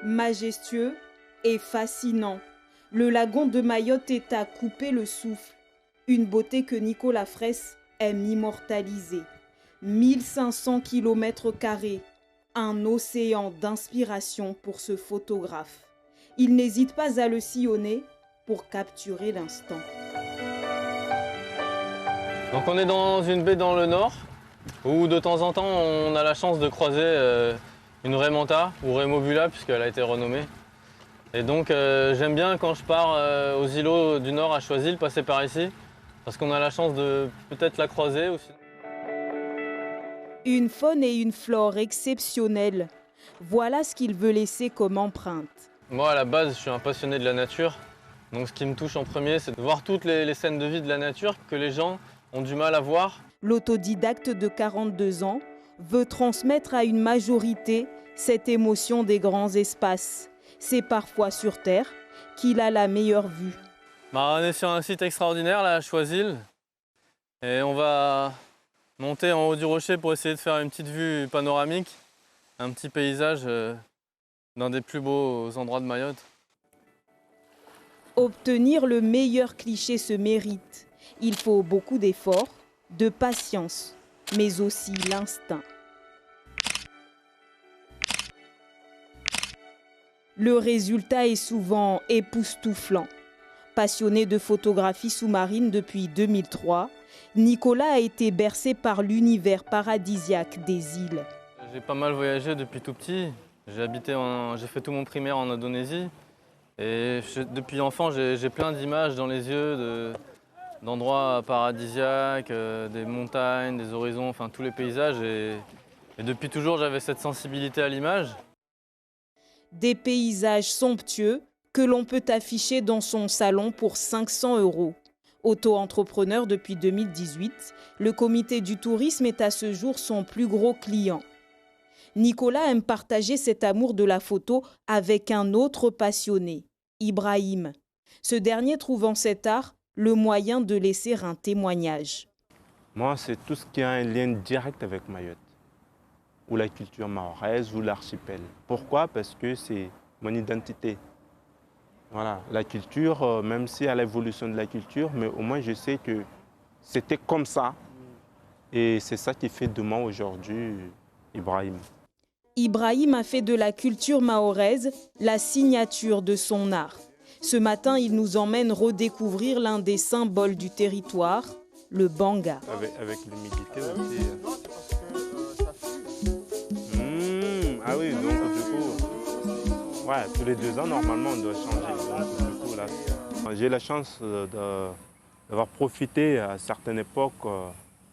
Majestueux et fascinant, le lagon de Mayotte est à couper le souffle. Une beauté que Nicolas Fraisse aime immortaliser. 1500 km², un océan d'inspiration pour ce photographe. Il n'hésite pas à le sillonner pour capturer l'instant. Donc on est dans une baie dans le nord, où de temps en temps on a la chance de croiser une raie manta ou raie movula puisqu'elle a été renommée. Et donc j'aime bien quand je pars aux îlots du nord à Choisil, passer par ici, parce qu'on a la chance de peut-être la croiser aussi. Une faune et une flore exceptionnelles. Voilà ce qu'il veut laisser comme empreinte. Moi à la base je suis un passionné de la nature, donc ce qui me touche en premier c'est de voir toutes les scènes de vie de la nature que les gens ont du mal à voir. L'autodidacte de 42 ans veut transmettre à une majorité cette émotion des grands espaces. C'est parfois sur Terre qu'il a la meilleure vue. On est sur un site extraordinaire là à Choisil et on va monter en haut du rocher pour essayer de faire une petite vue panoramique, un petit paysage d'un des plus beaux endroits de Mayotte. Obtenir le meilleur cliché se mérite. Il faut beaucoup d'efforts, de patience, mais aussi l'instinct. Le résultat est souvent époustouflant. Passionné de photographie sous-marine depuis 2003, Nicolas a été bercé par l'univers paradisiaque des îles. J'ai pas mal voyagé depuis tout petit. J'ai fait tout mon primaire en Indonésie. Et depuis enfant, j'ai plein d'images dans les yeux d'endroits paradisiaques, des montagnes, des horizons, enfin tous les paysages. Et depuis toujours, j'avais cette sensibilité à l'image. Des paysages somptueux que l'on peut afficher dans son salon pour 500 €. Auto-entrepreneur depuis 2018, le comité du tourisme est à ce jour son plus gros client. Nicolas aime partager cet amour de la photo avec un autre passionné, Ibrahim. Ce dernier trouve en cet art le moyen de laisser un témoignage. Moi, c'est tout ce qui a un lien direct avec Mayotte, ou la culture mahoraise, ou l'archipel. Pourquoi? Parce que c'est mon identité. Voilà, la culture, même si à l'évolution de la culture, mais au moins je sais que c'était comme ça. Et c'est ça qui fait de moi aujourd'hui Ibrahim. Ibrahim a fait de la culture mahoraise la signature de son art. Ce matin, il nous emmène redécouvrir l'un des symboles du territoire, le banga. Avec l'humidité aussi. Ah oui, donc du coup, ouais, tous les 2 ans, normalement, on doit changer. Donc, du coup, là, j'ai la chance d'avoir profité à certaines époques,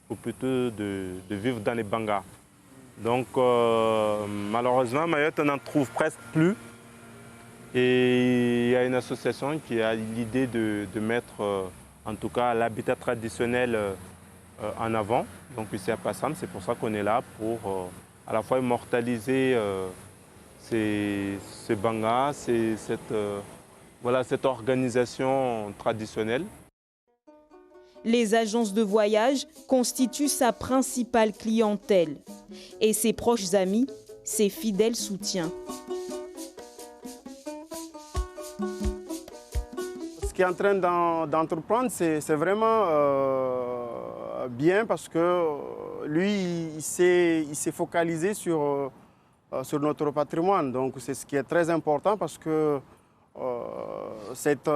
ou plutôt de vivre dans les bangas. Donc, malheureusement, Mayotte, on n'en trouve presque plus. Et il y a une association qui a l'idée de mettre, en tout cas, l'habitat traditionnel en avant. Donc, ici à Passam, c'est pour ça qu'on est là, pour à la fois immortaliser ces bangas, cette organisation traditionnelle. Les agences de voyage constituent sa principale clientèle et ses proches amis, ses fidèles soutiens. Ce qu'il est en train d'entreprendre, c'est vraiment bien parce que lui, il s'est focalisé sur notre patrimoine. Donc c'est ce qui est très important parce que cet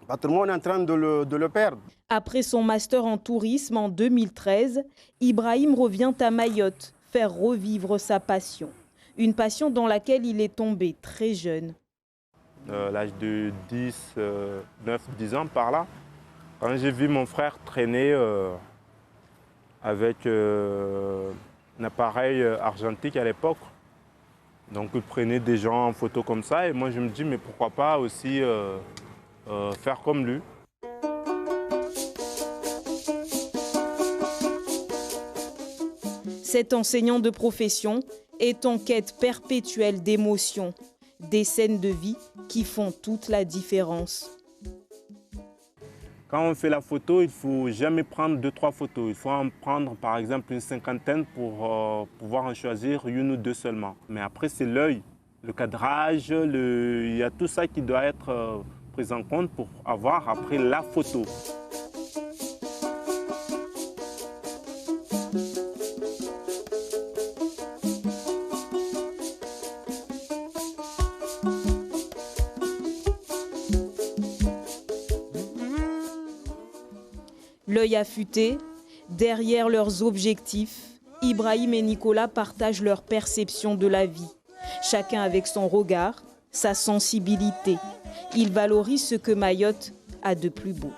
patrimoine est en train de le perdre. Après son master en tourisme en 2013, Ibrahim revient à Mayotte faire revivre sa passion. Une passion dans laquelle il est tombé très jeune. L'âge de 9-10 ans par là, quand j'ai vu mon frère traîner avec un appareil argentique à l'époque, donc il prenait des gens en photo comme ça et moi je me dis mais pourquoi pas aussi faire comme lui. Cet enseignant de profession est en quête perpétuelle d'émotions, des scènes de vie qui font toute la différence. Quand on fait la photo, il ne faut jamais prendre 2-3 photos. Il faut en prendre par exemple une 50aine pour pouvoir en choisir 1 ou 2 seulement. Mais après, c'est l'œil le cadrage, il y a tout ça qui doit être pris en compte pour avoir après la photo. L'œil affûté, derrière leurs objectifs, Ibrahim et Nicolas partagent leur perception de la vie. Chacun avec son regard, sa sensibilité. Ils valorisent ce que Mayotte a de plus beau.